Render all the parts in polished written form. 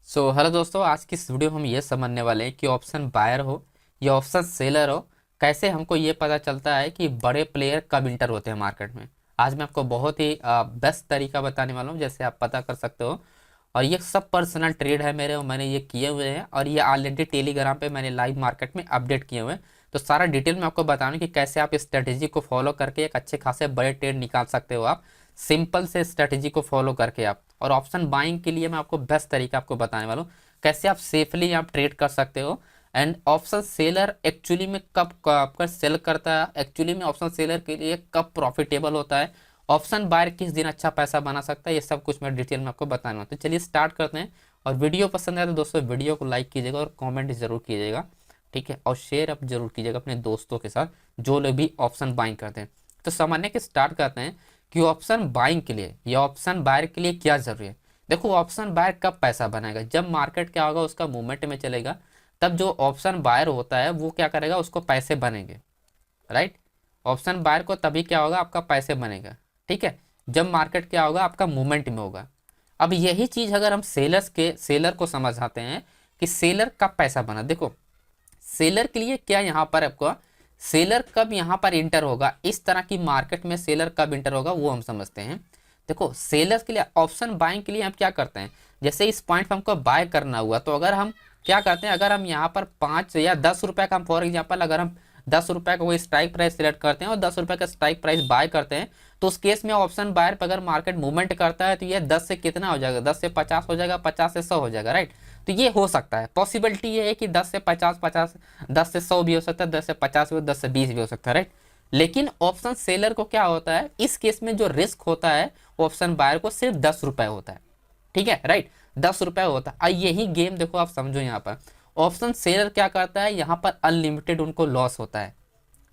Hello दोस्तों, आज की इस वीडियो में हम ये समझने वाले हैं कि ऑप्शन बायर हो या ऑप्शन सेलर हो, कैसे हमको ये पता चलता है कि बड़े प्लेयर कब इंटर होते हैं मार्केट में। आज मैं आपको बहुत ही बेस्ट तरीका बताने वाला हूँ जैसे आप पता कर सकते हो। और ये सब पर्सनल ट्रेड है मेरे, और मैंने ये किए हुए हैं और ये ऑलरेडी टेलीग्राम पे मैंने लाइव मार्केट में अपडेट किए हुए हैं। तो सारा डिटेल में आपको बताऊँ कि कैसे आप इस स्ट्रेटेजी को फॉलो करके एक अच्छे खासे बड़े ट्रेड निकाल सकते हो आप, सिंपल से स्ट्रेटेजी को फॉलो करके आप। और ऑप्शन बाइंग के लिए मैं आपको बेस्ट तरीका आपको बताने वाला हूँ कैसे आप सेफली आप ट्रेड कर सकते हो। एंड ऑप्शन सेलर एक्चुअली में कब आपका सेल करता है, एक्चुअली में ऑप्शन सेलर के लिए कब प्रॉफिटेबल होता है, ऑप्शन बायर किस दिन अच्छा पैसा बना सकता है, ये सब कुछ मैं डिटेल में आपको बताने वाला हूँ। तो चलिए स्टार्ट करते हैं। और वीडियो पसंद आए तो दोस्तों वीडियो को लाइक कीजिएगा और कमेंट जरूर कीजिएगा, ठीक है। और शेयर आप जरूर कीजिएगा अपने दोस्तों के साथ जो लोग भी ऑप्शन बाइंग करते हैं। तो समझने के स्टार्ट करते हैं कि ऑप्शन बाइंग के लिए या ऑप्शन बायर के लिए क्या जरूरी है। देखो, ऑप्शन बायर कब पैसा बनाएगा, जब मार्केट क्या होगा उसका मूवमेंट में चलेगा, तब जो ऑप्शन बायर होता है वो क्या करेगा, उसको पैसे बनेंगे, राइट। ऑप्शन बायर को तभी क्या होगा, आपका पैसे बनेगा, ठीक है, जब मार्केट क्या होगा, आपका मूवमेंट में होगा। अब यही चीज अगर हम सेलर को समझाते हैं कि सेलर कब पैसा बना, देखो सेलर के लिए क्या यहाँ पर आपको, सेलर कब यहाँ पर इंटर होगा, इस तरह की मार्केट में सेलर कब इंटर होगा वो हम समझते हैं। देखो, सेलर्स के लिए ऑप्शन बाइंग के लिए हम क्या करते हैं, जैसे इस पॉइंट पर हमको बाय करना हुआ तो अगर हम क्या करते हैं, अगर हम यहाँ पर 5 या 10 रुपए का, हम फॉर एग्जाम्पल अगर हम 10 रुपए का कोई स्ट्राइक प्राइस सिलेक्ट करते हैं और 10 रुपए का स्ट्राइक प्राइस बाय करते हैं, तो उस केस में ऑप्शन बायर पर अगर मार्केट मूवमेंट करता है तो ये 10 से कितना हो जाएगा, 10 से 50 हो जाएगा, 50 से 100 हो जाएगा, राइट। तो ये हो सकता है, पॉसिबिलिटी ये है कि 10 से 50, 50 10 से 100 भी हो सकता है, 10 से 50 भी, 10 से 20 भी हो सकता है, राइट। लेकिन ऑप्शन सेलर को क्या होता है, इस केस में जो रिस्क होता है ऑप्शन बायर को सिर्फ 10 रुपए होता है, ठीक है, राइट। 10 रुपए होता है। और यही गेम देखो आप समझो, यहाँ पर ऑप्शन सेलर क्या करता है, यहाँ पर अनलिमिटेड उनको लॉस होता है,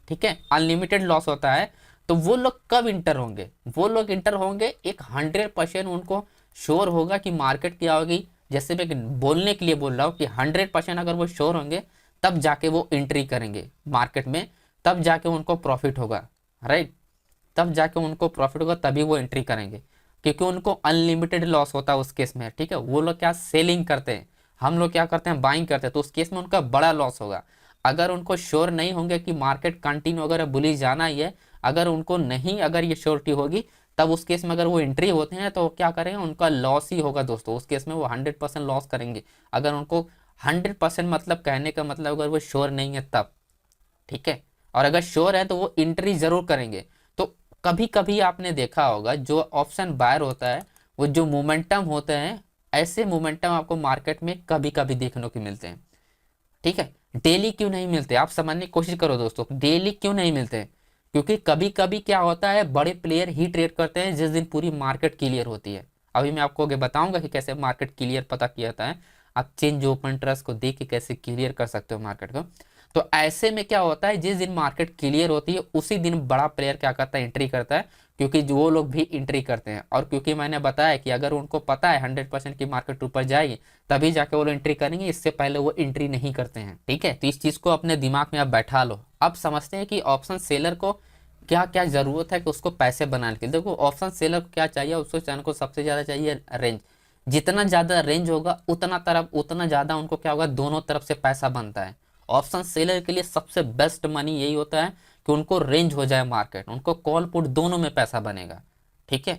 ठीक है, अनलिमिटेड लॉस होता है। तो वो लोग कब इंटर होंगे, वो लोग इंटर होंगे एक 100% उनको श्योर होगा कि मार्केट क्या होगी, जैसे मैं बोलने के लिए बोल रहा हूँ कि 100% अगर वो श्योर होंगे तब जाके वो एंट्री करेंगे मार्केट में, तब जाके उनको प्रॉफिट होगा, राइट। तब जाके उनको प्रॉफिट होगा तभी वो एंट्री करेंगे, क्योंकि उनको अनलिमिटेड लॉस होता है उस केस में, ठीक है। वो लोग क्या सेलिंग करते हैं, हम लोग क्या करते हैं बाइंग करते हैं, तो उस केस में उनका बड़ा लॉस होगा। अगर उनको श्योर नहीं होंगे कि मार्केट कंटिन्यू अगर बुलिश जाना ही है, अगर उनको नहीं, अगर ये श्योरिटी होगी, तब उस केस में अगर वो एंट्री होते हैं तो क्या करेंगे, उनका लॉस ही होगा दोस्तों, उस केस में वो 100% लॉस करेंगे। अगर उनको 100% मतलब कहने का मतलब अगर वो श्योर नहीं है तब, ठीक है। और अगर श्योर है तो वो एंट्री जरूर करेंगे। तो कभी कभी आपने देखा होगा जो ऑप्शन बायर होता है, वो जो मोमेंटम होते हैं, ऐसे मोमेंटम आपको मार्केट में कभी कभी देखने को मिलते हैं, ठीक है। डेली क्यों नहीं मिलते, आप समझने की कोशिश करो दोस्तों, डेली क्यों नहीं मिलते, क्योंकि कभी कभी क्या होता है, बड़े प्लेयर ही ट्रेड करते हैं जिस दिन पूरी मार्केट क्लियर होती है। अभी मैं आपको आगे बताऊंगा कि कैसे मार्केट क्लियर पता किया जाता है, आप चेंज ओपन ट्रस्ट को देख के कैसे क्लियर कर सकते हो मार्केट को। तो ऐसे में क्या होता है, जिस दिन मार्केट क्लियर होती है उसी दिन बड़ा प्लेयर क्या करता है, एंट्री करता है, क्योंकि जो वो लोग भी एंट्री करते हैं। और क्योंकि मैंने बताया कि अगर उनको पता है 100% की मार्केट ऊपर जाएगी तभी जाके वो लोग एंट्री करेंगे, इससे पहले वो एंट्री नहीं करते हैं, ठीक है। तो इस चीज को अपने दिमाग में आप बैठा लो। अब समझते हैं कि ऑप्शन सेलर को क्या क्या जरूरत है कि उसको पैसे बनाने के लिए। देखो, ऑप्शन सेलर को क्या चाहिए, उसको चैनल को सबसे ज्यादा चाहिए रेंज। जितना ज्यादा रेंज होगा उतना ज्यादा उनको क्या होगा, दोनों तरफ से पैसा बनता है। ऑप्शन सेलर के लिए सबसे बेस्ट मनी यही होता है कि उनको रेंज हो जाए मार्केट, उनको कॉल पुट दोनों में पैसा बनेगा, ठीक है।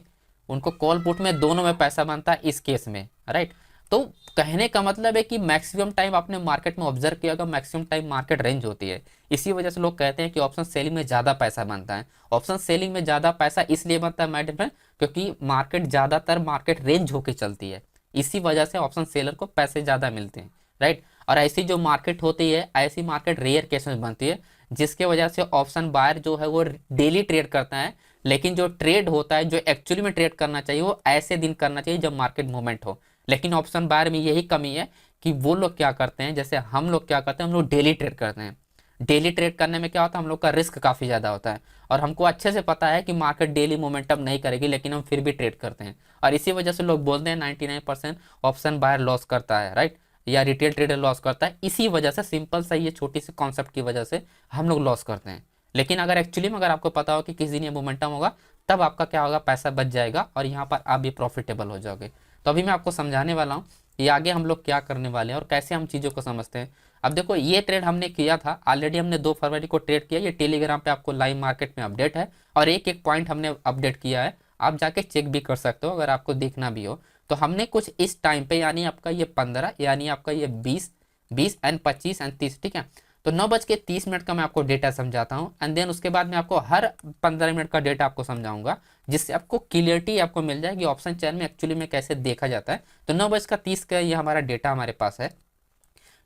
उनको कॉल पुट में दोनों में पैसा बनता है इस केस में, राइट। तो कहने का मतलब है कि मैक्सिमम टाइम आपने मार्केट में ऑब्जर्व किया होगा, मैक्सिमम टाइम मार्केट रेंज होती है। इसी वजह से लोग कहते हैं कि ऑप्शन सेलिंग में ज्यादा पैसा बनता है। ऑप्शन सेलिंग में ज्यादा पैसा इसलिए बनता है माय डियर फ्रेंड, क्योंकि मार्केट ज्यादातर मार्केट रेंज होकर चलती है, इसी वजह से ऑप्शन सेलर को पैसे ज्यादा मिलते हैं, राइट। और ऐसी जो मार्केट होती है, ऐसी मार्केट रेयर केस में बनती है, जिसके वजह से ऑप्शन बायर जो है वो डेली ट्रेड करता है। लेकिन जो ट्रेड होता है, जो एक्चुअली में ट्रेड करना चाहिए, वो ऐसे दिन करना चाहिए जब मार्केट मूवमेंट हो। लेकिन ऑप्शन बायर में यही कमी है कि वो लोग क्या करते हैं, जैसे हम लोग क्या करते हैं, हम लोग डेली ट्रेड करते हैं। डेली ट्रेड करने में क्या होता है, हम लोग का रिस्क काफी ज्यादा होता है, और हमको अच्छे से पता है कि मार्केट डेली मोमेंटम नहीं करेगी, लेकिन हम फिर भी ट्रेड करते हैं। और इसी वजह से लोग बोलते हैं 99% ऑप्शन बायर लॉस करता है, राइट, या रिटेल ट्रेडर लॉस करता है। इसी वजह से, सिंपल सा ये छोटी सी कॉन्सेप्ट की वजह से हम लोग लॉस करते हैं। लेकिन अगर एक्चुअली में अगर आपको पता हो कि किस दिन ये मोमेंटम होगा, तब आपका क्या होगा, पैसा बच जाएगा और यहाँ पर आप भी प्रॉफिटेबल हो जाओगे। तो अभी मैं आपको समझाने वाला हूँ ये आगे हम लोग क्या करने वाले हैं और कैसे हम चीज़ों को समझते हैं। अब देखो ये ट्रेड हमने किया था ऑलरेडी, हमने 2 फरवरी को ट्रेड किया, ये टेलीग्राम पे आपको लाइव मार्केट में अपडेट है और एक एक पॉइंट हमने अपडेट किया है, आप जाके चेक भी कर सकते हो अगर आपको देखना भी हो। तो हमने कुछ इस टाइम पे यानी आपका ये 15 यानी आपका ये 20 एंड 25 एंड 30, ठीक है। तो 9:30 का मैं आपको डेटा समझाता हूँ एंड देन उसके बाद मैं आपको हर 15 मिनट का डेटा आपको समझाऊंगा, जिससे आपको क्लियरिटी आपको मिल जाएगी ऑप्शन चेन में एक्चुअली में कैसे देखा जाता है। तो 9:30 का ये हमारा डेटा हमारे पास है।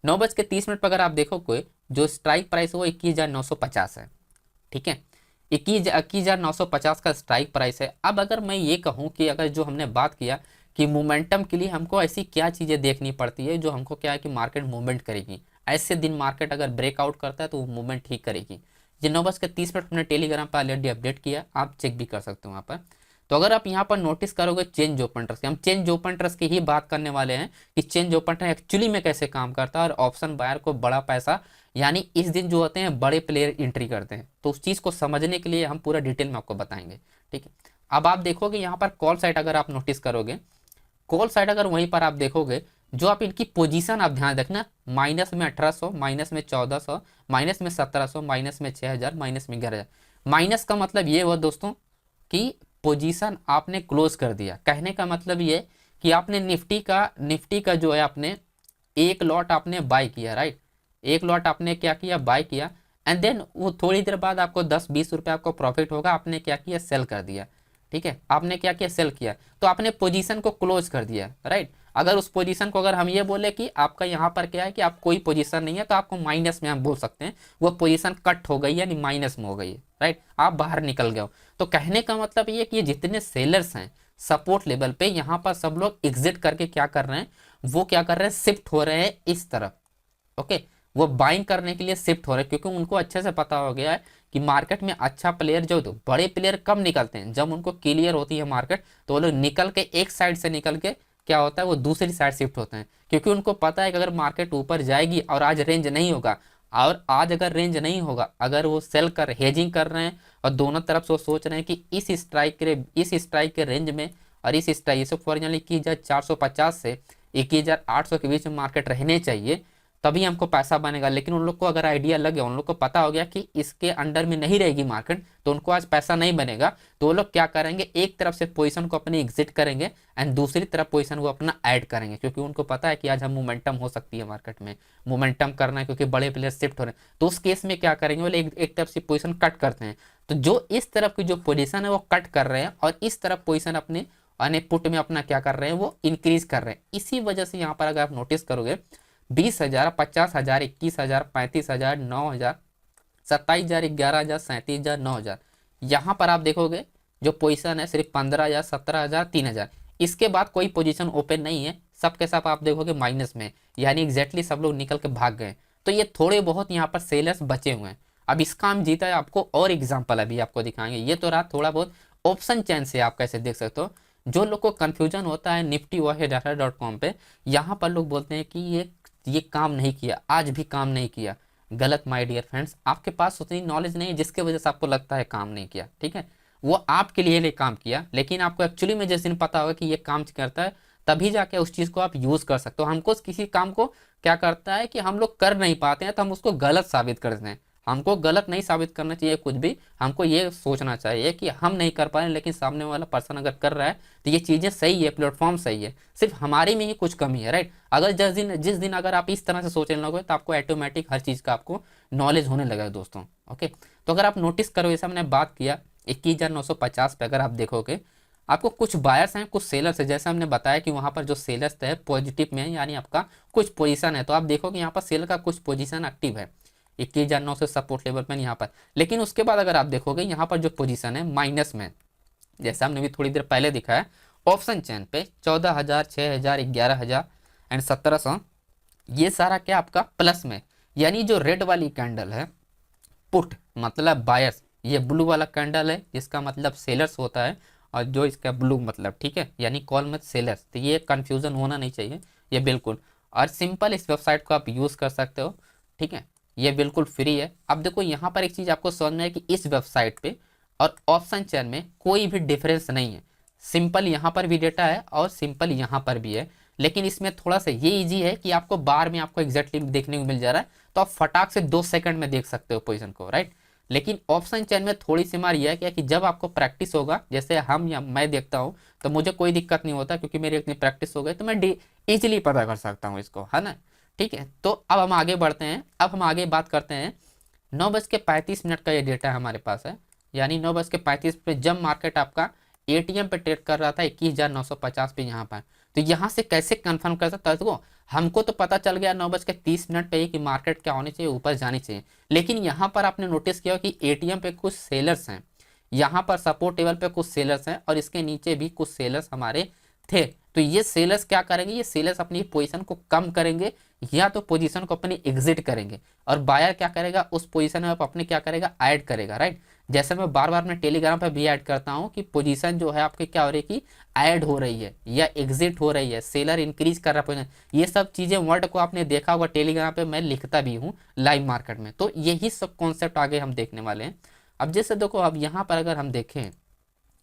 9:30 पर अगर आप देखो कोई जो स्ट्राइक प्राइस है वो 21,950 है, ठीक है। 21,950 का स्ट्राइक प्राइस है। अब अगर मैं ये कहूँ कि अगर जो हमने बात किया कि मोमेंटम के लिए हमको ऐसी क्या चीज़ें देखनी पड़ती है जो हमको क्या है कि मार्केट मूवमेंट करेगी, ऐसे दिन मार्केट अगर ब्रेकआउट करता है तो वो मूवमेंट ठीक करेगी। ये 9:30 हमने टेलीग्राम पर ऑलरेडी अपडेट किया, आप चेक भी कर सकते हो वहाँ पर। तो अगर आप यहाँ पर नोटिस करोगे चेंज ओपन ट्रस्ट, हम चेंज ओपन ट्रस्ट की ही बात करने वाले हैं कि चेंज ओपन ट्रस्ट एक्चुअली में कैसे काम करता है और ऑप्शन बायर को बड़ा पैसा यानी इस दिन जो होते हैं बड़े प्लेयर एंट्री करते हैं। तो उस चीज़ को समझने के लिए हम पूरा डिटेल में आपको बताएंगे, ठीक है। अब आप देखोगे यहाँ पर कॉल साइड अगर आप नोटिस करोगे, कॉल साइड अगर वहीं पर आप देखोगे जो आप इनकी पोजीशन आप ध्यान रखना, माइनस में 1800, माइनस में 1400, माइनस में 1700, माइनस में 6000, माइनस में 11,000। माइनस का मतलब ये हुआ दोस्तों कि पोजीशन आपने क्लोज कर दिया। कहने का मतलब ये कि आपने निफ्टी का जो है आपने एक लॉट आपने बाय किया, राइट। एक लॉट आपने क्या किया, बाय किया एंड देन वो थोड़ी देर बाद आपको 10-20 रुपये आपको प्रॉफिट होगा, आपने क्या किया, सेल कर दिया, ठीक है। आपने क्या किया, सेल किया, तो आपने पोजीशन को क्लोज कर दिया, राइट। अगर उस पोजीशन को अगर हम ये बोले कि आपका यहाँ पर क्या है कि आप कोई पोजीशन नहीं है तो आपको माइनस में हम बोल सकते हैं वो पोजीशन कट हो गई यानी माइनस में हो गई है, राइट, आप बाहर निकल गए हो। तो कहने का मतलब ये कि ये जितने सेलर्स हैं सपोर्ट लेवल पे यहाँ पर सब लोग एग्जिट करके क्या कर रहे हैं, वो क्या कर रहे हैं, शिफ्ट हो रहे हैं इस तरफ, ओके। वो बाइंग करने के लिए शिफ्ट हो रहे हैं क्योंकि उनको अच्छे से पता हो गया है कि मार्केट में अच्छा प्लेयर जो, तो बड़े प्लेयर कब निकलते हैं, जब उनको क्लियर होती है मार्केट तो वो लोग निकल के एक साइड से निकल के क्या होता है वो दूसरी साइड शिफ्ट होते हैं, क्योंकि उनको पता है कि अगर मार्केट ऊपर जाएगी और आज रेंज नहीं होगा, और आज अगर रेंज नहीं होगा, अगर वो सेल कर हेजिंग कर रहे हैं और दोनों तरफ से वो सोच रहे हैं कि इस स्ट्राइक के रेंज में और इस स्ट्राइक ये सब फॉर एग्जाम्पल 21,450 से 21,800 के बीच में मार्केट रहने चाहिए, तभी हमको पैसा बनेगा। लेकिन उन लोग को अगर आइडिया लग गया, उन लोग को पता हो गया कि इसके अंडर में नहीं रहेगी मार्केट तो उनको आज पैसा नहीं बनेगा, तो वो लोग क्या करेंगे, एक तरफ से पोजीशन को अपनी एग्जिट करेंगे एंड दूसरी तरफ पोजीशन को अपना ऐड करेंगे, क्योंकि उनको पता है कि आज हम मोमेंटम हो सकती है मार्केट में, मोमेंटम करना है क्योंकि बड़े प्लेयर शिफ्ट हो रहे हैं। तो उस केस में क्या करेंगे, वो एक तरफ से पोजीशन कट करते हैं, तो जो इस तरफ की जो पोजीशन है वो कट कर रहे हैं और इस तरफ पोजीशन अपने अने पुट में अपना क्या कर रहे हैं, वो इंक्रीज कर रहे हैं। इसी वजह से यहाँ पर अगर आप नोटिस करोगे 20,000, 50,000, 21,000, 35,000, 9,000, 27,000, 11,000, 37,000, 9,000, यहाँ पर आप देखोगे जो पोजीशन है सिर्फ 15,000, 17,000, 3,000, इसके बाद कोई पोजीशन ओपन नहीं है, सब के सब आप देखोगे माइनस में, यानी एग्जैक्टली सब लोग निकल के भाग गए। तो ये थोड़े बहुत यहाँ पर सेलर्स बचे हुए हैं। अब इसका हम जीता है, आपको और एग्जाम्पल अभी आपको दिखाएंगे। ये तो रहा थोड़ा बहुत ऑप्शन चेन से आप कैसे देख सकते हो। जो लोग को कंफ्यूजन होता है निफ्टी wahidata.com पे, यहाँ पर लोग बोलते हैं कि ये काम नहीं किया, आज भी काम नहीं किया। गलत माय डियर फ्रेंड्स, आपके पास उतनी नॉलेज नहीं है जिसके वजह से आपको लगता है काम नहीं किया, ठीक है। वो आपके लिए काम किया, लेकिन आपको एक्चुअली में जिस दिन पता होगा कि ये काम करता है तभी जाके उस चीज़ को आप यूज़ कर सकते हो। हमको किसी काम को क्या करता है कि हम लोग कर नहीं पाते हैं तो हम उसको गलत साबित करते हैं। हमको गलत नहीं साबित करना चाहिए कुछ भी, हमको ये सोचना चाहिए कि हम नहीं कर पा रहे लेकिन सामने वाला पर्सन अगर कर रहा है तो ये चीज़ें सही है, प्लेटफॉर्म सही है, सिर्फ हमारी में ही कुछ कमी है, राइट। अगर जिस दिन अगर आप इस तरह से सोचने लगोगे तो आपको ऑटोमेटिक हर चीज़ का आपको नॉलेज होने लगेगा दोस्तों, ओके। तो अगर आप नोटिस करो, जैसे हमने बात किया 21,950 पे अगर आप देखोगे आपको कुछ बायर्स हैं कुछ सेलर्स है, जैसे हमने बताया कि वहाँ पर जो सेलर्स है पॉजिटिव में है, यानी आपका कुछ पोजीशन है, तो आप देखोगे यहाँ पर सेल का कुछ पोजीशन एक्टिव है 21,900 से सपोर्ट लेवल पर यहाँ पर। लेकिन उसके बाद अगर आप देखोगे यहाँ पर जो पोजीशन है माइनस में, जैसे हमने भी थोड़ी देर पहले दिखाया ऑप्शन चेन पे 14,000, 6,000, 11,000 एंड 1700, ये सारा क्या आपका प्लस में, यानी जो रेड वाली कैंडल है पुट मतलब बायर्स, ये ब्लू वाला कैंडल है जिसका मतलब सेलर्स होता है, और जो इसका ब्लू मतलब, ठीक है, यानी कॉल मत सेलर्स। तो ये कंफ्यूजन होना नहीं चाहिए, ये बिल्कुल और सिंपल इस वेबसाइट को आप यूज़ कर सकते हो, ठीक है, ये बिल्कुल फ्री है। अब देखो यहाँ पर एक चीज़ आपको समझना है कि इस वेबसाइट पे और ऑप्शन चेन में कोई भी डिफरेंस नहीं है, सिंपल यहाँ पर भी डेटा है और सिंपल यहाँ पर भी है। लेकिन इसमें थोड़ा सा ये इजी है कि आपको बार में आपको एग्जैक्टली देखने को मिल जा रहा है, तो आप फटाक से 2 सेकंड में देख सकते हो पोजीशन को, राइट। लेकिन ऑप्शन चेन में थोड़ी सी मार यह है क्या कि जब आपको प्रैक्टिस होगा, जैसे हम या मैं देखता हूँ, तो मुझे कोई दिक्कत नहीं होता क्योंकि मेरी इतनी प्रैक्टिस हो गई, तो मैं इजीली पता कर सकता हूँ इसको, है ना। ठीक है, तो अब हम आगे बढ़ते हैं। अब हम आगे बात करते हैं 9:35 का ये डेटा हमारे पास है, यानी 9:35 पे जब मार्केट आपका एटीएम पे ट्रेड कर रहा था 21,950 पे यहाँ पर, तो यहाँ से कैसे कंफर्म कर सकता है देखो, हमको तो पता चल गया 9:30 पे ही कि मार्केट क्या होनी चाहिए, ऊपर जानी चाहिए। लेकिन यहाँ पर आपने नोटिस किया कि एटीएम पे कुछ सेलर्स हैं, यहाँ पर सपोर्ट टेबल पे कुछ सेलर्स हैं और इसके नीचे भी कुछ सेलर्स हमारे थे। तो ये सेलर्स क्या करेंगे, ये सेलर्स अपनी पोजीशन को कम करेंगे या तो पोजीशन को अपनी एग्जिट करेंगे, और बायर क्या करेगा, उस पोजीशन में अपने क्या करेगा, ऐड करेगा, राइट। जैसे मैं बार बार मैं टेलीग्राम पर भी ऐड करता हूँ कि पोजीशन जो है आपकी क्या हो रही है कि ऐड हो रही है या एग्जिट हो रही है, सेलर इंक्रीज कर रहा है पोजीशन, ये सब चीजें वर्ड को आपने देखा होगा टेलीग्राम पे, मैं लिखता भी हूँ लाइव मार्केट में। तो यही सब कॉन्सेप्ट आगे हम देखने वाले हैं। अब जैसे देखो, अब यहाँ पर अगर हम देखें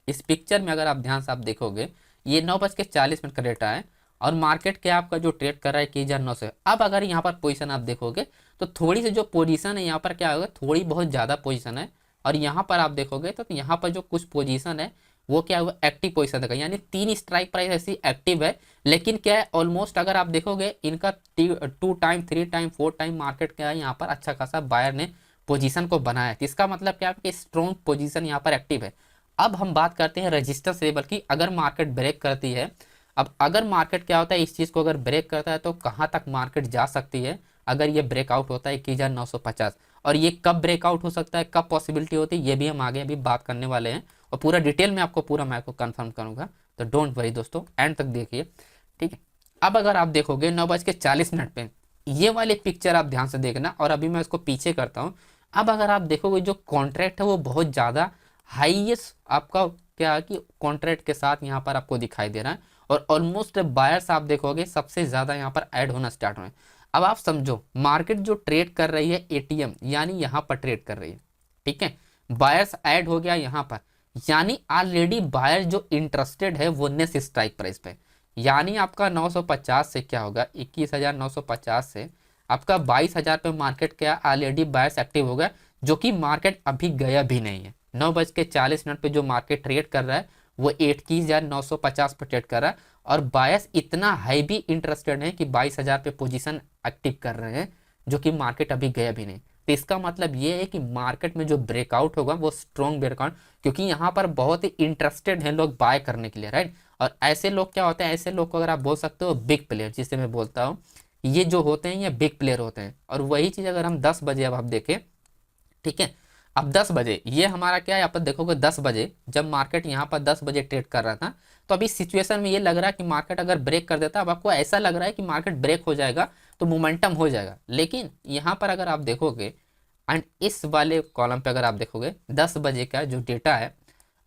इस पिक्चर में, अगर आप ध्यान से आप देखोगे, ये 9:40 का डेटा है और मार्केट के आपका जो ट्रेड कर रहा है 21,900। अब अगर यहाँ पर पोजीशन आप देखोगे तो थोड़ी सी जो पोजीशन है यहाँ पर क्या होगा, थोड़ी बहुत ज़्यादा पोजीशन है, और यहाँ पर आप देखोगे तो यहाँ पर जो कुछ पोजीशन है वो क्या हुआ, एक्टिव पोजीशन देगा, यानी 3 स्ट्राइक प्राइस ऐसी एक्टिव है। लेकिन क्या है, ऑलमोस्ट अगर आप देखोगे इनका 2 टाइम 3 टाइम 4 टाइम मार्केट क्या है, यहाँ पर अच्छा खासा बायर ने पोजीशन को बनाया है। तो इसका मतलब क्या है कि स्ट्रॉन्ग पोजीशन यहाँ पर एक्टिव है। अब हम बात करते हैं रेजिस्टेंस लेवल की, अगर मार्केट ब्रेक करती है, अब अगर मार्केट क्या होता है, इस चीज को अगर ब्रेक करता है तो कहां तक मार्केट जा सकती है, अगर ये ब्रेकआउट होता है 21,950, और ये कब ब्रेकआउट हो सकता है, कब पॉसिबिलिटी होती है, ये भी हम आगे अभी बात करने वाले हैं, और पूरा डिटेल में आपको पूरा मैं आपको कंफर्म करूंगा। तो डोंट वरी दोस्तों, एंड तक देखिए, ठीक है। अब अगर आप देखोगे 9:40 पे, ये वाली पिक्चर आप ध्यान से देखना, और अभी मैं इसको पीछे करता हूँ। अब अगर आप देखोगे जो कॉन्ट्रैक्ट है वो बहुत ज्यादा हाईएस्ट आपका क्या है कि कॉन्ट्रैक्ट के साथ यहाँ पर आपको दिखाई दे रहा है, और ऑलमोस्ट बायर्स आप देखोगे सबसे ज्यादा यहाँ पर ऐड होना स्टार्ट हुए। अब आप समझो, मार्केट जो ट्रेड कर रही है एटीएम, यानी यहाँ पर ट्रेड कर रही है, ठीक है, बायर्स ऐड हो गया यहाँ पर, यानी ऑलरेडी बायर जो इंटरेस्टेड है वो नेक्स्ट स्ट्राइक प्राइस पे, यानी आपका 950 से क्या होगा, 21,950 से आपका 22,000 पे मार्केट क्या ऑलरेडी बायर्स एक्टिव हो गया, जो कि मार्केट अभी गया भी नहीं है। 9:40 पे जो मार्केट ट्रेड कर रहा है वो 21,950 पे ट्रेड कर रहा है, और बायर्स इतना हाई भी इंटरेस्टेड है कि 22,000 पे पोजीशन एक्टिव कर रहे हैं, जो कि मार्केट अभी गया भी नहीं। तो इसका मतलब ये है कि मार्केट में जो ब्रेकआउट होगा वो स्ट्रॉन्ग ब्रेकआउट, क्योंकि यहाँ पर बहुत ही इंटरेस्टेड हैं लोग बाय करने के लिए, राइट। और ऐसे लोग क्या होते हैं, ऐसे लोग को अगर आप बोल सकते हो बिग प्लेयर, जिसे मैं बोलता हूँ, ये जो होते हैं ये बिग प्लेयर होते हैं। और वही चीज अगर हम 10 बजे अब आप देखें, ठीक है, अब 10 बजे ये हमारा क्या है, आप देखोगे 10 बजे जब मार्केट यहाँ पर 10 बजे ट्रेड कर रहा था, तो अभी सिचुएशन में ये लग रहा है कि मार्केट अगर ब्रेक कर देता, अब आपको ऐसा लग रहा है कि मार्केट ब्रेक हो जाएगा तो मोमेंटम हो जाएगा। लेकिन यहाँ पर अगर आप देखोगे एंड इस वाले कॉलम पे अगर आप देखोगे 10 बजे का जो डेटा है,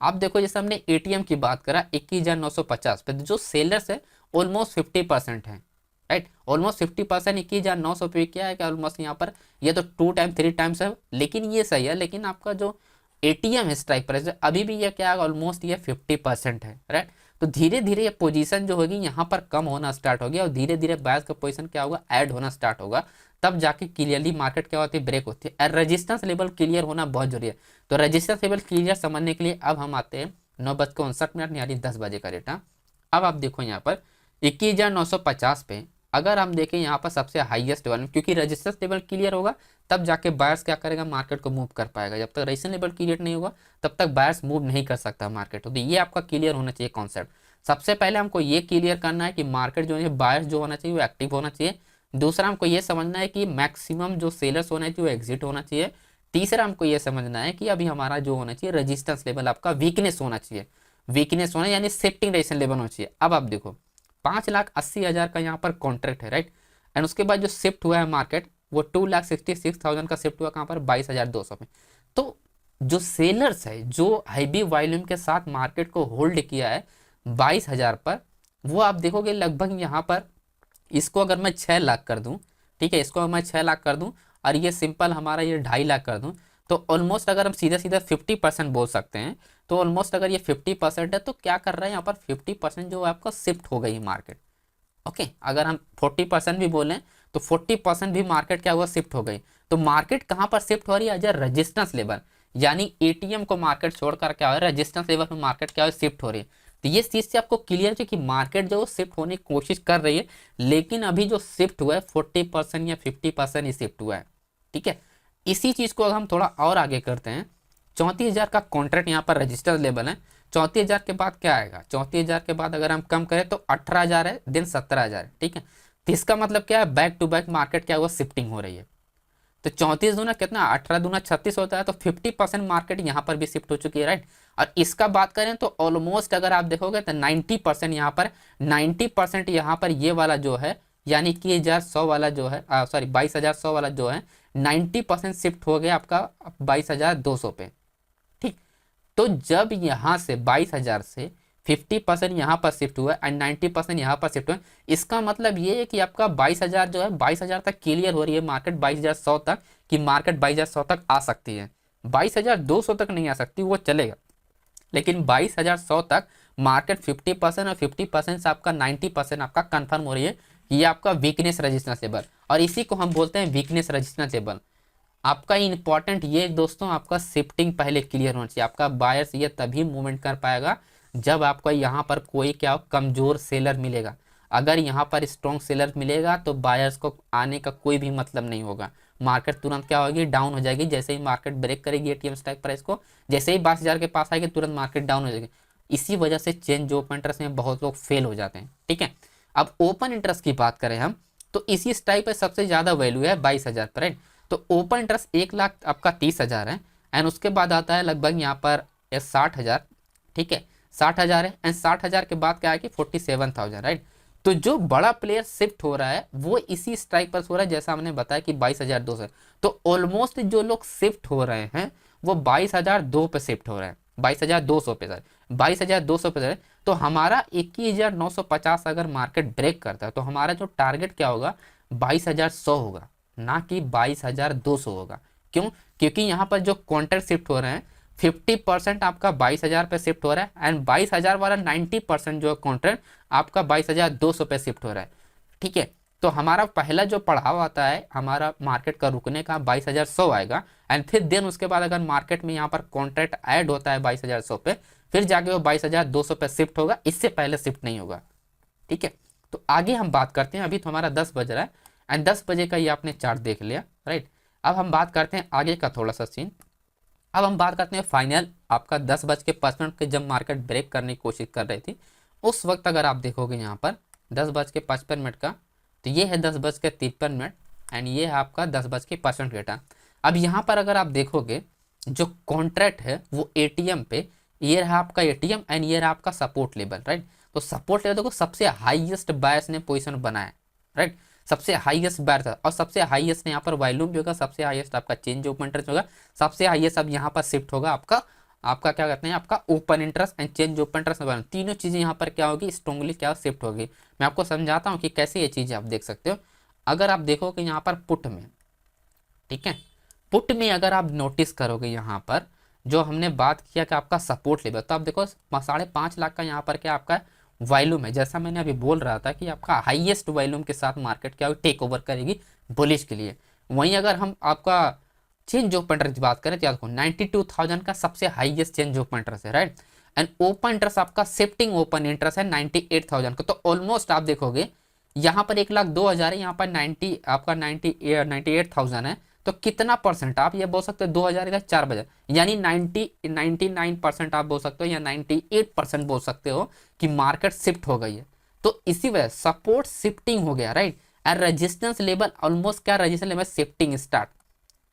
आप देखो जैसे हमने एटीएम की बात करा 21,950 पे, जो सेलर्स है ऑलमोस्ट 50% है, राइट। ऑलमोस्ट 50% 21,900 पे क्या है कि ऑलमोस्ट यहाँ पर ये तो 2 टाइम 3 टाइम्स है, लेकिन ये सही है। लेकिन आपका जो एटीएम है स्ट्राइक प्राइस अभी भी ये क्या है, ऑलमोस्ट ये 50% है, राइट। तो धीरे धीरे ये पोजीशन जो होगी यहाँ पर कम होना स्टार्ट होगी, और धीरे धीरे बायर्स का पोजीशन क्या होगा, ऐड होना स्टार्ट होगा, तब जाके क्लियरली मार्केट क्या होती है, ब्रेक होती है। रेजिस्टेंस लेवल क्लियर होना बहुत जरूरी है। तो रेजिस्टेंस लेवल क्लियर समझने के लिए अब हम आते हैं 9:59 यानी 10 बजे का डेटा। अब आप देखो यहाँ पर 21,950 पे अगर हम देखें यहाँ पर सबसे हाईएस्ट लेवल, क्योंकि रेजिस्टेंस लेवल क्लियर होगा तब जाके बायर्स क्या करेगा, मार्केट को मूव कर पाएगा। जब तक रेजिस्टेंस लेवल क्लियर नहीं होगा तब तक बायर्स मूव नहीं कर सकता मार्केट। तो ये आपका क्लियर होना चाहिए कॉन्सेप्ट। सबसे पहले हमको ये क्लियर करना है कि मार्केट जो है बायर्स जो होना चाहिए वो एक्टिव होना चाहिए। दूसरा हमको ये समझना है कि मैक्सिमम जो सेलर्स होना चाहिए वो एग्जिट होना चाहिए। तीसरा हमको ये समझना है कि अभी हमारा जो होना चाहिए रेजिस्टेंस लेवल आपका वीकनेस होना चाहिए, वीकनेस होना यानी शिफ्टिंग रेजिस्टेंस लेवल होना चाहिए। अब आप देखो 5,80,000 का यहाँ पर कॉन्ट्रैक्ट है, राइट। एंड उसके बाद जो शिफ्ट हुआ है मार्केट वो 2,66,000 का शिफ्ट हुआ कहाँ पर, 22,200 में। तो जो सेलर्स है जो हैवी वॉल्यूम के साथ मार्केट को होल्ड किया है 22,000 पर, वो आप देखोगे लगभग यहाँ पर, इसको अगर मैं 6 लाख कर दूं, ठीक है, इसको मैं 6 लाख कर दूं और ये सिंपल हमारा ये 2.5 लाख कर दूं, तो ऑलमोस्ट अगर हम सीधा सीधा 50% बोल सकते हैं। तो ऑलमोस्ट अगर ये 50% है तो क्या कर रहा है यहाँ पर 50% जो आपका शिफ्ट हो गई मार्केट, ओके, अगर हम 40% भी बोलें तो 40% भी मार्केट क्या हुआ, शिफ्ट हो गई। तो मार्केट कहाँ पर शिफ्ट हो रही है, अजर रेजिस्टेंस लेवल, यानी एटीएम को मार्केट छोड़कर क्या हो रहा है, रेजिस्टेंस लेवल में मार्केट क्या हो, शिफ्ट हो रही है। तो ये चीज से आपको क्लियर है कि मार्केट जो शिफ्ट होने की कोशिश कर रही है, लेकिन अभी जो शिफ्ट हुआ है 40% या 50% ही शिफ्ट हुआ है। ठीक है, इसी चीज को अगर हम थोड़ा और आगे करते हैं, 34,000 का कॉन्ट्रैक्ट यहाँ पर रजिस्टर लेवल है। 34,000 के बाद क्या आएगा, 34,000 के बाद अगर हम कम करें तो 18,000 है, देन 17,000। ठीक है, तो इसका मतलब क्या है, बैक टू बैक मार्केट क्या हुआ, शिफ्टिंग हो रही है। तो 34 दूना कितना, 18 दूना 36 होता है, तो 50% मार्केट यहाँ पर भी शिफ्ट हो चुकी है, राइट। और इसका बात करें तो ऑलमोस्ट अगर आप देखोगे तो 90% यहाँ पर, 90% यहाँ पर ये वाला जो है, यानी कि 1,100 वाला जो है, सॉरी 22,100 वाला जो है, 90% शिफ्ट हो गया आपका 22,200 पे। ठीक, तो जब यहाँ से 22,000 से 50% यहाँ पर शिफ्ट हुआ एंड 90% यहाँ पर शिफ्ट हुआ, इसका मतलब ये है कि आपका 22,000 जो है 22,000 तक क्लियर हो रही है मार्केट, 22,100 तक, कि मार्केट 22,100 तक आ सकती है। 22,200 तक नहीं आ सकती, वो चलेगा, लेकिन 22,100 तक मार्केट 50% और 50% से आपका 90% आपका कंफर्म हो रही है। ये आपका वीकनेस रेजिस्टेंस लेवल, और इसी को हम बोलते हैं वीकनेस रेजिस्टेंस लेवल। आपका इंपॉर्टेंट ये दोस्तों, आपका शिफ्टिंग पहले क्लियर होना चाहिए। आपका बायर्स ये तभी मूवमेंट कर पाएगा जब आपको यहाँ पर कोई क्या कमजोर सेलर मिलेगा। अगर यहाँ पर स्ट्रॉन्ग सेलर मिलेगा तो बायर्स को आने का कोई भी मतलब नहीं होगा, मार्केट तुरंत क्या होगी, डाउन हो जाएगी। जैसे ही मार्केट ब्रेक करेगी एटीएम स्ट्राइक प्राइस को, जैसे ही 22,000 के पास आएगी तुरंत मार्केट डाउन हो जाएगी। इसी वजह से चेंज ओपन इंटरेस्ट में बहुत लोग फेल हो जाते हैं। ठीक है, अब ओपन इंटरेस्ट की बात करें हम, तो इसी स्ट्राइक पर सबसे ज्यादा वैल्यू है 22,000 पर, राइट। तो ओपन इंटरेस्ट 1,00,000 आपका 30,000 है, एंड उसके बाद आता है लगभग यहाँ पर 60,000। ठीक है, 60,000 है, एंड 60,000 के बाद क्या है कि 47,000, राइट। तो जो बड़ा प्लेयर शिफ्ट हो रहा है वो इसी स्ट्राइक पर हो रहा है, जैसा हमने बताया कि 22,200। तो ऑलमोस्ट जो लोग शिफ्ट हो रहे हैं वो 22,002 पे शिफ्ट हो रहे हैं, 22,200 पे, सर 22,200 पे सर। तो हमारा 21,950 अगर मार्केट ब्रेक करता है तो हमारा जो टारगेट क्या होगा, 22,100 होगा, ना कि 22,200 होगा। क्यों, क्योंकि यहाँ पर जो कॉन्ट्रैक्ट शिफ्ट हो रहे हैं 50% आपका 22,000 पे शिफ्ट हो रहा है, एंड 22,000 वाला 90% जो कॉन्ट्रैक्ट आपका 22,200 पे शिफ्ट हो रहा है। ठीक है, तो हमारा पहला जो पढ़ाव आता है हमारा मार्केट का रुकने का 22,100 आएगा, एंड फिर देन उसके बाद अगर मार्केट में यहाँ पर कॉन्ट्रैक्ट ऐड होता है 22,100 पे, फिर जाके वो 22,200 पे शिफ्ट होगा, इससे पहले शिफ्ट नहीं होगा। ठीक है, तो आगे हम बात करते हैं। अभी तो हमारा 10 बज रहा है, एंड 10 बजे का ये आपने चार्ट देख लिया, राइट। अब हम बात करते हैं आगे का थोड़ा सा सीन। अब हम बात करते हैं फाइनल आपका 10:55 के जब मार्केट ब्रेक करने की कोशिश कर रही थी, उस वक्त अगर आप देखोगे यहाँ पर 10:55 का, तो ये है 10:53, एंड ये है आपका 10:55 डेटा। अब यहाँ पर अगर आप देखोगे जो कॉन्ट्रैक्ट है वो एटीएम पे, ये रहा आपका एटीएम, एंड ये रहा आपका सपोर्ट लेवल, राइट। तो सपोर्ट लेवल देखो सबसे हाईएस्ट बायर्स ने पोजीशन बनाया, राइट। सबसे हाईएस्ट बायर था, और सबसे हाईएस्ट यहाँ पर वॉल्यूम भी होगा, सबसे हाईएस्ट आपका चेंज ओपन इंटरेस्ट होगा, सबसे हाईएस्ट अब यहाँ पर शिफ्ट होगा आपका आपका क्या कहते हैं, आपका open interest and change open interest, तीनों चीजें यहाँ पर क्या होगी, स्ट्रॉन्गली क्या शिफ्ट होगी। मैं आपको समझाता हूँ कि कैसे ये चीजें आप देख सकते हो। अगर आप देखोगे यहाँ पर पुट में, ठीक है, पुट में अगर आप नोटिस करोगे यहाँ पर जो हमने बात किया कि आपका सपोर्ट लेवल, तो आप देखो 5.5 लाख का यहाँ पर क्या आपका वॉल्यूम है। जैसा मैंने अभी बोल रहा था कि आपका हाईएस्ट वॉल्यूम के साथ मार्केट क्या टेक ओवर करेगी बुलिश के लिए। वहीं अगर हम आपका चेंज ऑफ इंटरेस्ट की बात करें तो याद रखो 92,000 का सबसे हाईएस्ट चेंज ऑफ इंटरेस्ट है, राइट। एंड ओपन इंटरेस्ट आपका शिफ्टिंग ओपन इंटरेस्ट है 98,000 का। तो ऑलमोस्ट आप देखोगे यहाँ पर 1,02,000 है, यहाँ पर 90 आपका 98,000 है। तो कितना परसेंट आप ये बोल सकते हो, 2,000 का 4 बजे, यानी 99% आप बोल सकते हो, या 98% बोल सकते हो कि मार्केट शिफ्ट हो गई है। तो इसी वजह सपोर्ट शिफ्टिंग हो गया, right. And resistance level almost क्या, रेजिस्टेंस लेवल शिफ्टिंग स्टार्ट,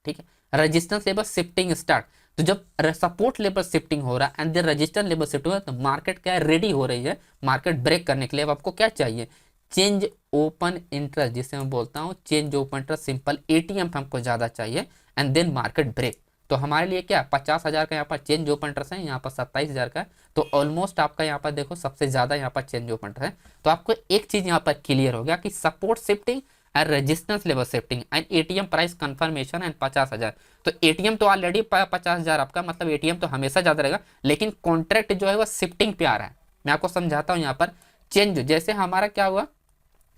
ठीक है, रेजिस्टेंस लेवल शिफ्टिंग स्टार्ट। तो जब सपोर्ट लेवल शिफ्टिंग हो रहा है and then resistance level shift हो रहा है, तो मार्केट क्या है, रेडी हो रही है मार्केट ब्रेक करने के लिए। अब आपको क्या चाहिए, चेंज ओपन इंटरेस्ट, जिसे मैं बोलता हूँ change open interest simple ATM हमको ज्यादा चाहिए, एंड देन मार्केट ब्रेक। तो हमारे लिए क्या 50,000 का यहाँ पर चेंज ओपन इंटरेस्ट है, यहाँ पर 27,000 का है। तो ऑलमोस्ट आपका यहाँ पर देखो सबसे ज्यादा यहाँ पर चेंज ओपन इंटरेस्ट है। तो आपको एक चीज यहाँ पर क्लियर हो गया कि support shifting and resistance level shifting and ATM price confirmation and 50,000। तो एटीएम तो ऑलरेडी 50,000 आपका, मतलब एटीएम तो हमेशा ज्यादा रहेगा, लेकिन कॉन्ट्रैक्ट जो है वो शिफ्टिंग पे आ रहा है। मैं आपको समझाता हूँ यहाँ पर चेंज, जैसे हमारा क्या हुआ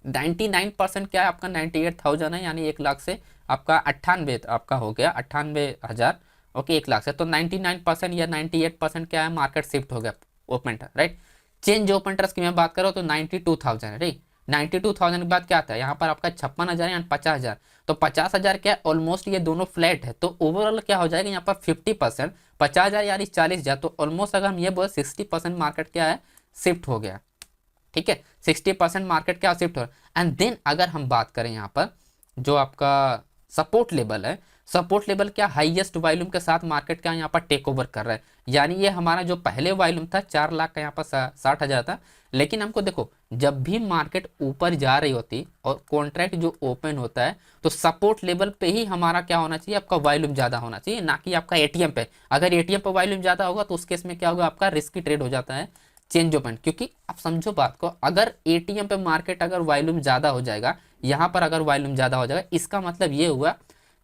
99% क्या है आपका 98,000 है, यानी 1 लाख से आपका 98 आपका हो गया 98,000। ओके, 1 लाख से तो 99% या 98% क्या है, मार्केट शिफ्ट हो गया open trust, right. Change open trust की मैं बात करूँ तो 92,000 है, राइट। 92,000 के बाद क्या आता है यहाँ पर आपका 56,000 यानी 50,000। तो 50,000 क्या है, ऑलमोस्ट ये दोनों फ्लैट है, तो ओवरऑल क्या हो जाएगा यहाँ पर 50%, 50,000 यानी 40,000, तो ऑलमोस्ट अगर हम ये बोले 60% मार्केट क्या है, शिफ्ट हो गया। ठीक है, 60% मार्केट क्या शिफ्ट हो। एंड देन अगर हम बात करें यहाँ पर जो आपका सपोर्ट लेवल है, सपोर्ट लेवल क्या हाईएस्ट वॉल्यूम के साथ मार्केट क्या यहाँ पर टेक ओवर कर रहा है, यानी ये हमारा जो पहले वॉल्यूम था 4 लाख का यहाँ पर 60,000 था। लेकिन हमको देखो जब भी मार्केट ऊपर जा रही होती और कॉन्ट्रैक्ट जो ओपन होता है तो सपोर्ट लेवल पे ही हमारा क्या होना चाहिए, आपका वॉल्यूम ज्यादा होना चाहिए, ना कि आपका एटीएम पे। अगर एटीएम पे वॉल्यूम ज्यादा होगा तो उस केस में क्या होगा, आपका रिस्की ट्रेड हो जाता है चेंज ओपन। क्योंकि आप समझो बात को, अगर एटीएम पे मार्केट अगर वॉल्यूम ज्यादा हो जाएगा, यहाँ पर अगर वॉल्यूम ज्यादा हो जाएगा, इसका मतलब ये हुआ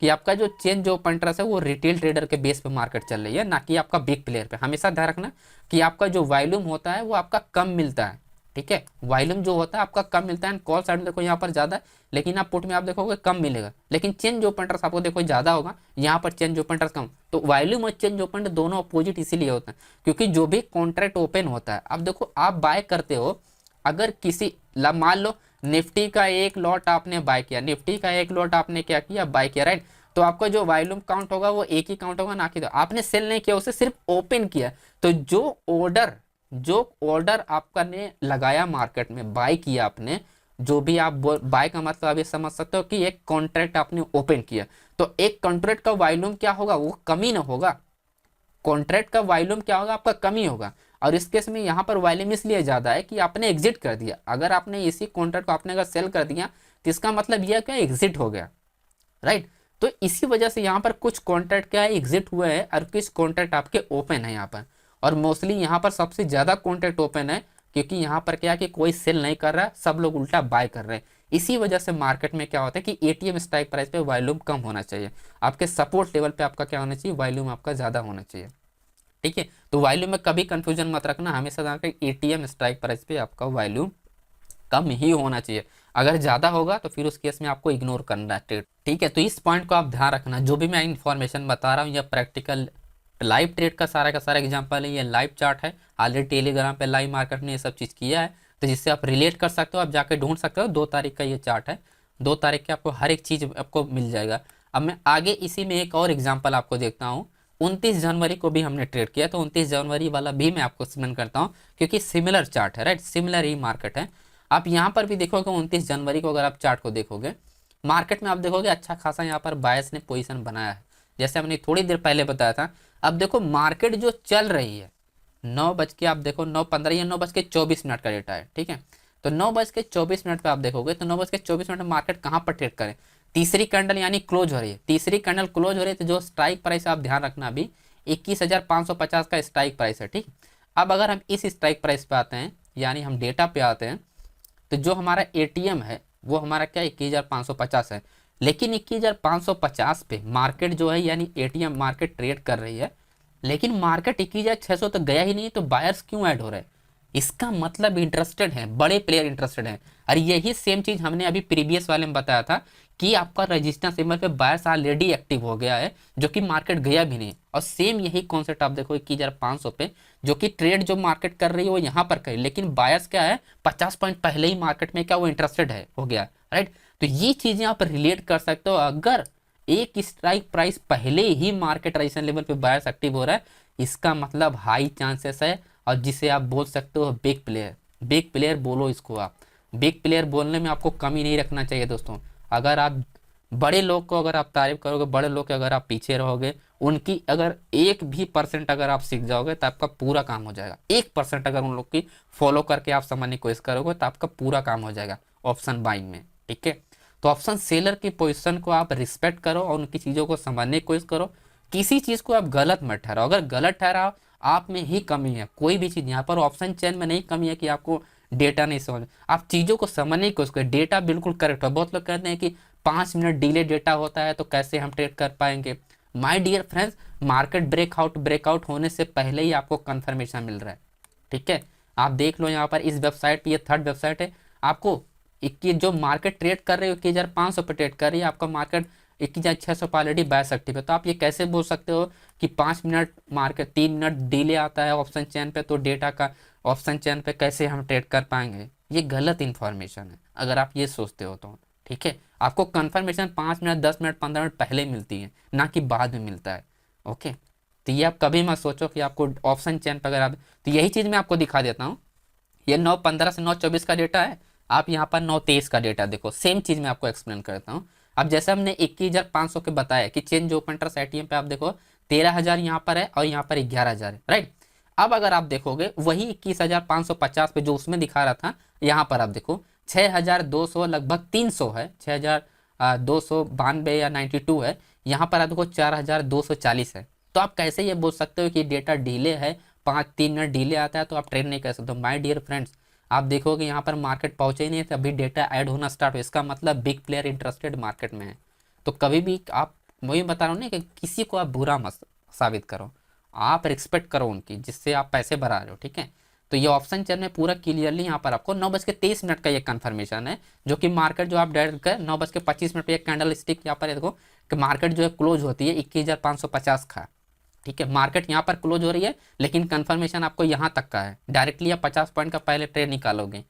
कि आपका जो चेंज ओपन ट्रस्ट है वो रिटेल ट्रेडर के बेस पे मार्केट चल रही है, ना कि आपका बिग प्लेयर पे। हमेशा ध्यान रखना कि आपका जो वॉल्यूम होता है वो आपका कम मिलता है, ठीक है, वॉल्यूम जो होता है आपका कम मिलता है। कॉल साइड में देखो यहाँ पर ज्यादा है, लेकिन आप पुट में आप देखोगे कम मिलेगा, लेकिन चेंज ओपन ट्रस्ट आपको देखो ज्यादा होगा, यहाँ पर चेंज ओपन ट्रस्ट कम। तो वॉल्यूम और चेंज ओपन दोनों अपोजिट इसीलिए होता है क्योंकि जो भी कॉन्ट्रैक्ट ओपन होता है, अब देखो आप बाय करते हो, अगर किसी मान लो निफ्टी का एक लॉट आपने बाय किया, निफ्टी का एक लॉट आपने क्या किया, बाय किया, राइट। तो आपका जो वॉल्यूम काउंट होगा वो एक ही काउंट होगा, ना कि आपने सेल नहीं किया, उसे सिर्फ ओपन किया। तो जो ऑर्डर आपका ने लगाया मार्केट में, बाय किया आपने, जो भी आप बाय का मतलब आप ये समझ सकते हो कि एक कॉन्ट्रैक्ट आपने ओपन किया, तो एक कॉन्ट्रैक्ट का वॉल्यूम क्या होगा, वो कमी ना होगा, कॉन्ट्रैक्ट का वॉल्यूम क्या होगा, आपका कमी होगा। और इस केस में यहाँ पर वॉल्यूम इसलिए ज्यादा है कि आपने एग्जिट कर दिया। अगर आपने इसी कॉन्ट्रैक्ट को आपने अगर सेल कर दिया तो इसका मतलब यह क्या, एग्जिट हो गया, राइट। तो इसी वजह से यहाँ पर कुछ कॉन्ट्रैक्ट क्या है, एग्जिट हुए हैं और कुछ कॉन्ट्रैक्ट आपके ओपन है यहाँ पर। और मोस्टली यहाँ पर सबसे ज्यादा कॉन्ट्रैक्ट ओपन है क्योंकि यहाँ पर क्या है कि कोई सेल नहीं कर रहा है, सब लोग उल्टा बाय कर रहे हैं। इसी वजह से मार्केट में क्या होता है कि एटीएम स्ट्राइक प्राइस पे वॉल्यूम कम होना चाहिए, आपके सपोर्ट लेवल पे आपका क्या होना चाहिए, वॉल्यूम आपका ज्यादा होना चाहिए, ठीक है। तो वॉल्यूम में कभी कंफ्यूजन मत रखना, हमेशा जाकर एटीएम स्ट्राइक प्राइस पे आपका वॉल्यूम कम ही होना चाहिए। अगर ज्यादा होगा तो फिर उस केस में आपको इग्नोर करना है ट्रेड, ठीक है। तो इस पॉइंट को आप ध्यान रखना, जो भी मैं इन्फॉर्मेशन बता रहा हूँ या प्रैक्टिकल लाइव ट्रेड का सारा एग्जांपल है, ये लाइव चार्ट है, ऑलरेडी टेलीग्राम पे लाइव मार्केट ने ये सब चीज़ किया है, तो जिससे आप रिलेट कर सकते हो, आप जाके ढूंढ सकते हो। 2 तारीख का ये चार्ट है, 2 तारीख के आपको हर एक चीज़ आपको मिल जाएगा। अब मैं आगे इसी में एक और एग्जाम्पल आपको देखता हूँ। 29 जनवरी को भी हमने ट्रेड किया, तो 29 जनवरी वाला भी मैं आपको एक्सप्लेन करता हूँ क्योंकि सिमिलर चार्ट है, राइट, सिमिलर ही मार्केट है। आप यहाँ पर भी देखोगे 29 जनवरी को अगर आप चार्ट को देखोगे, मार्केट में आप देखोगे अच्छा खासा यहाँ पर बायर्स ने पोजीशन बनाया है, जैसे हमने थोड़ी देर पहले बताया था। अब देखो मार्केट जो चल रही है 9 बज के, आप देखो 9:15 या 9:24 का डेटा है, ठीक है। तो 9:24 पे आप देखोगे तो 9:24 में मार्केट कहाँ पर ट्रेड करे, तीसरी कैंडल यानी क्लोज हो रही है, तीसरी कैंडल क्लोज हो रही है। तो जो स्ट्राइक प्राइस आप ध्यान रखना, अभी 21,550 का स्ट्राइक प्राइस है, ठीक। अब अगर हम इस स्ट्राइक प्राइस पे आते हैं, यानी हम डेटा पे आते हैं, तो जो हमारा एटीएम है वो हमारा क्या 21,550 है, लेकिन 21,550 पे मार्केट जो है यानी एटीएम मार्केट ट्रेड कर रही है, लेकिन मार्केट 21,600 तक गया ही नहीं, तो बायर्स क्यों ऐड हो रहे हैं, इसका मतलब इंटरेस्टेड है, बड़े प्लेयर इंटरेस्टेड हैं। और यही सेम चीज हमने अभी प्रीवियस वाले में बताया था कि आपका रजिस्टेंस लेवल पे बायर्स ऑलरेडी एक्टिव हो गया है, जो कि मार्केट गया भी नहीं। और सेम यही कॉन्सेप्ट आप देखो 21,500 पे, जो कि ट्रेड जो मार्केट कर रही है वो यहाँ पर करे, लेकिन बायर्स क्या है 50 पॉइंट पहले ही मार्केट में क्या वो इंटरेस्टेड है हो गया, राइट। तो ये चीजें आप रिलेट कर सकते हो, अगर एक स्ट्राइक प्राइस पहले ही मार्केट रजिस्टेंस लेवल पे बायर्स एक्टिव हो रहा है, इसका मतलब हाई चांसेस है, और जिसे आप बोल सकते हो बिग प्लेयर, बिग प्लेयर बोलो इसको आप। बिग प्लेयर बोलने में आपको कमी नहीं रखना चाहिए दोस्तों। अगर आप बड़े लोग को अगर आप तारीफ करोगे, बड़े लोग के अगर आप पीछे रहोगे, उनकी अगर 1% अगर आप सीख जाओगे तो आपका पूरा काम हो जाएगा। 1% अगर उन लोग की फॉलो करके आप समझने की कोशिश करोगे तो आपका पूरा काम हो जाएगा ऑप्शन बाइंग में, ठीक है। तो ऑप्शन सेलर की पोजीशन को आप रिस्पेक्ट करो और उनकी चीज़ों को समझने की कोशिश करो। किसी चीज़ को आप गलत मत ठहराओ, अगर गलत ठहराओ आप में ही कमी है, कोई भी चीज़ यहाँ पर ऑप्शन चेन में नहीं कमी है कि आपको डेटा नहीं समझ, आप चीज़ों को समझने की कोशिश करें। डेटा बिल्कुल करेक्ट हो, बहुत लोग कहते हैं कि 5 मिनट डिले डेटा होता है तो कैसे हम ट्रेड कर पाएंगे। My dear friends, market breakout होने से पहले ही आपको कंफर्मेशन मिल रहा है, ठीक है। आप देख लो यहाँ पर इस वेबसाइट पे, ये थर्ड वेबसाइट है, आपको 21 जो मार्केट ट्रेड कर रही है 21,500 पे ट्रेड कर रही है, आपका मार्केट 21,600 पे ऑलरेडी बायर्स एक्टिव है। तो आप ये कैसे बोल सकते हो कि 5 मिनट मार्केट 3 मिनट डिले आता है ऑप्शन चेन पे, तो डेटा का ऑप्शन चेन पे कैसे हम ट्रेड कर पाएंगे? ये गलत इन्फॉर्मेशन है अगर आप ये सोचते हो तो। ठीक है, आपको कंफर्मेशन 5 मिनट 10 मिनट 15 मिनट पहले मिलती है, ना कि बाद में मिलता है। ओके, तो ये आप कभी मत सोचो कि आपको ऑप्शन चेन पर अगर आप, तो यही चीज़ मैं आपको दिखा देता हूँ। ये 9:15 से 9:24 का डेटा है, आप यहाँ पर 9:23 का डेटा देखो, सेम चीज़ मैं आपको एक्सप्लेन करता हूँ। अब जैसे हमने 21,500 के बताया कि चेंज ओपन ट्रस्ट एटीएम पे आप देखो 13,000 यहाँ पर है और यहाँ पर 11,000 है, राइट। अब अगर आप देखोगे वही 21,550 पे जो उसमें दिखा रहा था, यहाँ पर आप देखो 6,200 लगभग 300 है, 6,292 या 92 है, यहाँ पर आप देखो 4,240 है। तो आप कैसे ये बोल सकते हो कि डेटा डिले है, 3 मिनट डिले आता है तो आप ट्रेड नहीं कर सकते? माय डियर फ्रेंड्स, आप देखोगे यहाँ पर मार्केट पहुंचे ही नहीं थे, अभी डेटा ऐड होना स्टार्ट हो, इसका मतलब बिग प्लेयर इंटरेस्टेड मार्केट में है। तो कभी भी आप, वही बता रहा हूँ ना कि किसी को आप बुरा मत साबित करो, आप रिस्पेक्ट करो उनकी जिससे आप पैसे भरा रहे हो। ठीक है, तो ये ऑप्शन चेन में पूरा क्लियरली यहाँ पर आपको 9:23 का ये कंफर्मेशन है, जो कि मार्केट जो आप डायरेक्ट कर 9:25 पे एक कैंडल स्टिक यहाँ पर देखो कि मार्केट जो है क्लोज होती है 21,550 का। ठीक है, मार्केट यहाँ पर क्लोज हो रही है लेकिन कंफर्मेशन आपको यहाँ तक का है, डायरेक्टली आप 50 पॉइंट का पहले ट्रेड निकालोगे।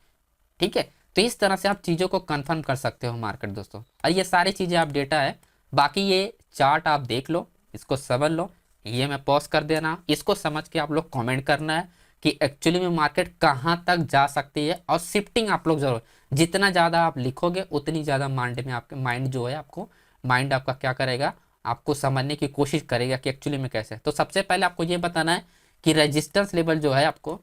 ठीक है, तो इस तरह से आप चीज़ों को कंफर्म कर सकते हो मार्केट दोस्तों। और ये सारी चीज़ें आप डेटा है, बाकी ये चार्ट आप देख लो, इसको समझ लो। ये मैं पॉज कर दे रहा हूँ, इसको समझ के आप लोग कमेंट करना है कि एक्चुअली में मार्केट कहाँ तक जा सकती है, और शिफ्टिंग आप लोग जरूर, जितना ज़्यादा आप लिखोगे उतनी ज़्यादा माइंड में आपके माइंड जो है आपको, माइंड आपका क्या करेगा, आपको समझने की कोशिश करेगा कि एक्चुअली में कैसे है। तो सबसे पहले आपको ये बताना है कि रेजिस्टेंस लेवल जो है आपको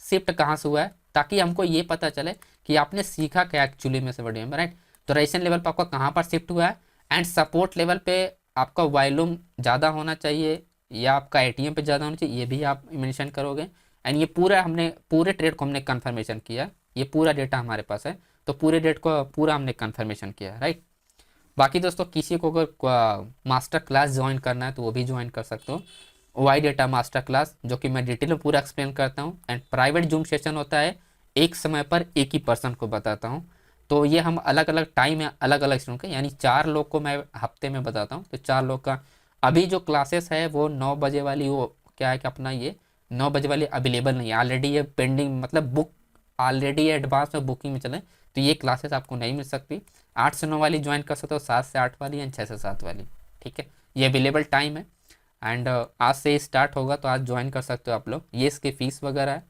शिफ्ट कहाँ से हुआ है, ताकि हमको ये पता चले कि आपने सीखा क्या एक्चुअली में से वीडियो में, राइट। तो रेजिस्टेंस लेवल पर आपका कहाँ पर शिफ्ट हुआ है, एंड सपोर्ट लेवल पे आपका वॉल्यूम ज़्यादा होना चाहिए या आपका एटीएम पे ज़्यादा होना चाहिए, ये भी आप मेंशन करोगे। एंड ये पूरा हमने पूरे ट्रेड को हमने कंफर्मेशन किया, ये पूरा डेटा हमारे पास है, तो पूरे डेट को पूरा हमने कंफर्मेशन किया, राइट। बाकी दोस्तों किसी को अगर मास्टर क्लास ज्वाइन करना है तो वो भी ज्वाइन कर सकते हो, वाई डेटा मास्टर क्लास, जो कि मैं डिटेल में पूरा एक्सप्लेन करता हूँ। एंड प्राइवेट जूम सेशन होता है, एक समय पर एक ही पर्सन को बताता हूँ। तो ये हम अलग अलग टाइम है, अलग अलग स्टूडेंट के, यानी 4 लोग को मैं हफ्ते में बताता हूँ। तो 4 लोग का अभी जो क्लासेस है वो 9 बजे वाली, वो क्या है कि अपना ये 9 बजे वाली अवेलेबल नहीं है, ऑलरेडी ये पेंडिंग, मतलब बुक ऑलरेडी एडवांस में बुकिंग में चले, तो ये क्लासेस आपको नहीं मिल सकती। 8 से 9 वाली ज्वाइन कर सकते हो, 7 से 8 वाली या 6 से 7 वाली। ठीक है, ये अवेलेबल टाइम है। एंड आज से स्टार्ट होगा तो आज ज्वाइन कर सकते हो आप लोग, ये इसकी फीस वगैरह है।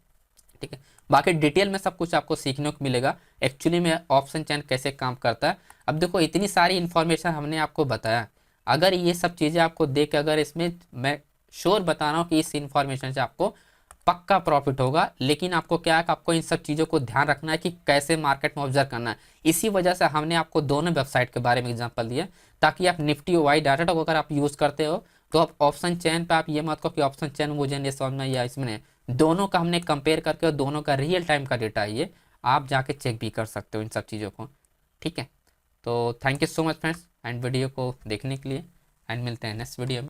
ठीक है, बाकी डिटेल में सब कुछ आपको सीखने को मिलेगा एक्चुअली में ऑप्शन चेन कैसे काम करता है। अब देखो इतनी सारी इन्फॉर्मेशन हमने आपको बताया, अगर ये सब चीज़ें आपको देख के, अगर इसमें मैं श्योर बता रहा हूँ कि इस इन्फॉर्मेशन से आपको पक्का प्रॉफिट होगा, लेकिन आपको क्या है कि आपको इन सब चीज़ों को ध्यान रखना है कि कैसे मार्केट में ऑब्जर्व करना है। इसी वजह से हमने आपको दोनों वेबसाइट के बारे में एग्जांपल दिया, ताकि आप निफ्टी वाई डाटा को अगर आप यूज़ करते हो तो आप ऑप्शन चेन पे आप ये मत कहो कि ऑप्शन चेन मुझे नहीं समझ में या इसमें नहीं, दोनों का हमने कंपेयर करके और दोनों का रियल टाइम का डेटा है ये, आप जाके चेक भी कर सकते हो इन सब चीज़ों को। ठीक है, तो thank you so much friends and video को देखने के लिए, एंड मिलते हैं नेक्स्ट वीडियो में।